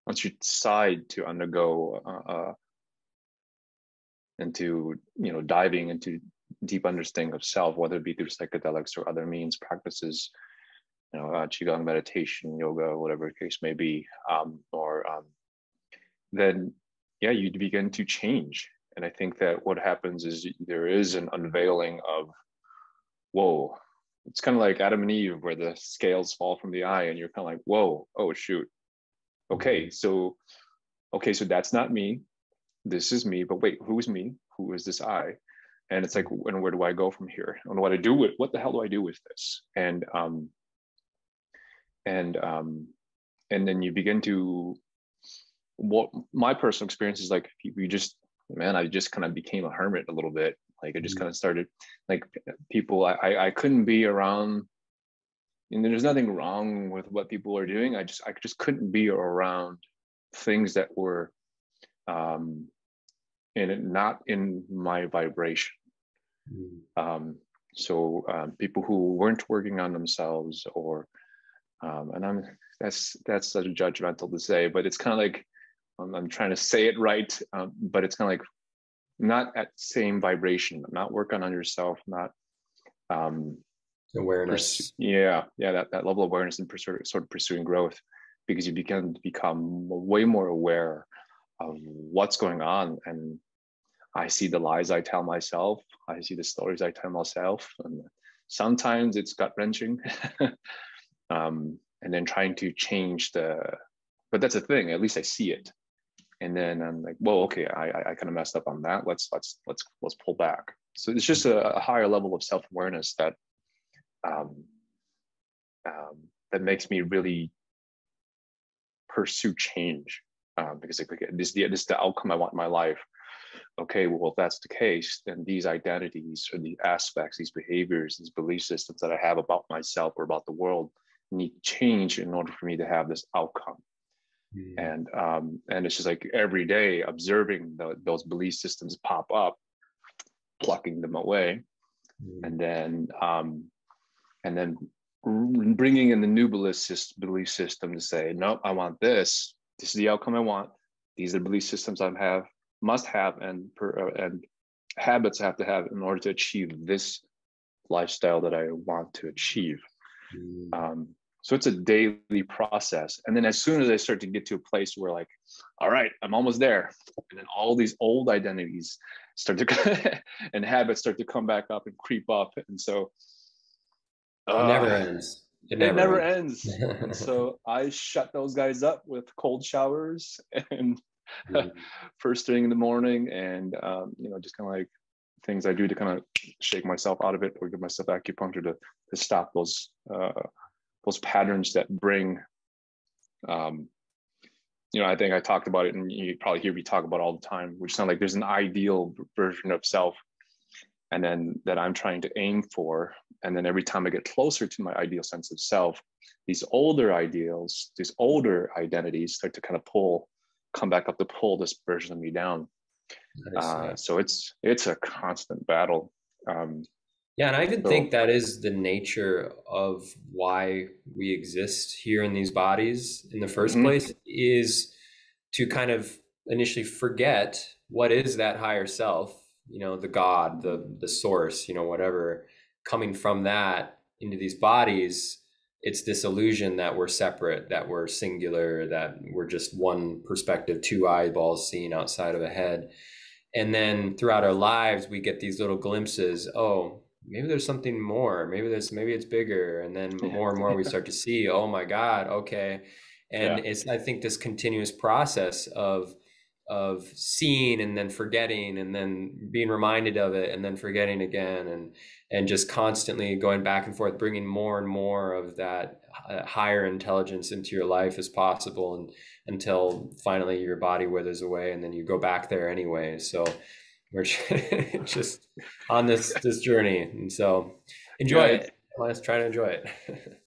once you decide to undergo into, diving into deep understanding of self, whether it be through psychedelics or other means, practices, Qigong, meditation, yoga, whatever the case may be, then yeah, you begin to change. And I think that what happens is there is an unveiling of, whoa, it's kind of like Adam and Eve, where the scales fall from the eye and you're kind of like, whoa, oh shoot. Okay, so that's not me. This is me, but wait, who's me? Who is this I? And it's like, and where do I go from here? And what the hell do I do with this? And then you begin to, what my personal experience is like, I just kind of became a hermit a little bit. Like I just kind of started, like, people I couldn't be around, and there's nothing wrong with what people are doing. I just couldn't be around things that were not in my vibration. So people who weren't working on themselves, or and that's such judgmental to say, but it's kind of like, I'm trying to say it right, but it's kind of like not at same vibration, not working on yourself, not awareness. That level of awareness and sort of pursuing growth, because you begin to become way more aware of what's going on. And I see the lies I tell myself, I see the stories I tell myself, and sometimes it's gut wrenching. And then trying to change but that's the thing, at least I see it. And then I'm like, well, okay, I kind of messed up on that. Let's pull back. So it's just a higher level of self-awareness that that makes me really pursue change, because this is the outcome I want in my life. Okay, well, if that's the case, then these identities or the aspects, these behaviors, these belief systems that I have about myself or about the world need to change in order for me to have this outcome. And it's just like every day observing those belief systems pop up, plucking them away, and then bringing in the new belief system to say, no, I want this. This is the outcome I want. These are the belief systems must have, and habits I have to have in order to achieve this lifestyle that I want to achieve. So it's a daily process. And then as soon as I start to get to a place where, like, all right, I'm almost there, and then all these old identities start to and habits start to come back up and creep up. And so it never ends. It never ends. And so I shut those guys up with cold showers and first thing in the morning, and just kind of like things I do to kind of shake myself out of it, or give myself acupuncture to stop those patterns that bring, I think I talked about it, and you probably hear me talk about it all the time, which sounds like there's an ideal version of self, and then that I'm trying to aim for. And then every time I get closer to my ideal sense of self, these older ideals, these older identities start to kind of come back up to pull this version of me down. So it's a constant battle. Yeah, and I even think that is the nature of why we exist here in these bodies in the first place, is to kind of initially forget what is that higher self, the God, the source, whatever, coming from that into these bodies. It's this illusion that we're separate, that we're singular, that we're just one perspective, two eyeballs seeing outside of a head. And then throughout our lives, we get these little glimpses. Oh, maybe there's something more. Maybe it's bigger. And then more and more we start to see, oh my God, okay. And it's, I think, this continuous process of seeing and then forgetting, and then being reminded of it and then forgetting again, and just constantly going back and forth, bringing more and more of that higher intelligence into your life as possible, and until finally your body withers away and then you go back there anyway. So we're just on this journey, and so enjoy it. Let's try to enjoy it.